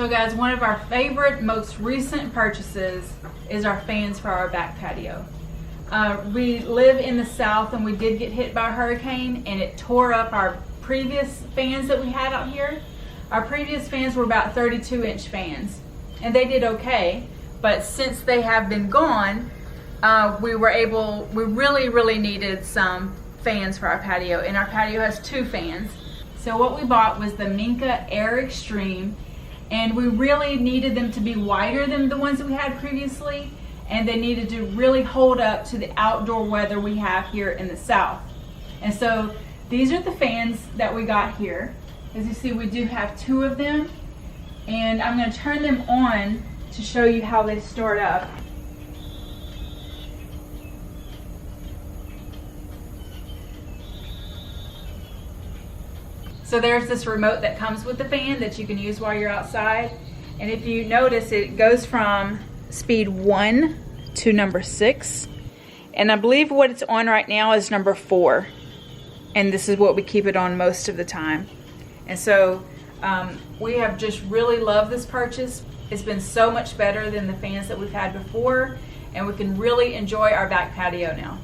So guys, one of our favorite, most recent purchases is our fans for our back patio. We live in the south and we did get hit by a hurricane and it tore up our previous fans that we had out here. Our previous fans were about 32-inch fans and they did okay, but since they have been gone, we really needed some fans for our patio, and our patio has 2 fans. So what we bought was the Minka Air Extreme, and we really needed them to be wider than the ones that we had previously, and they needed to really hold up to the outdoor weather we have here in the south. And so these are the fans that we got here. As you see, we do have 2 of them, and I'm going to turn them on to show you how they start up. So there's this remote that comes with the fan that you can use while you're outside. And if you notice, it goes from speed 1 to number 6. And I believe what it's on right now is number 4. And this is what we keep it on most of the time. And so we have just really loved this purchase. It's been so much better than the fans that we've had before. And we can really enjoy our back patio now.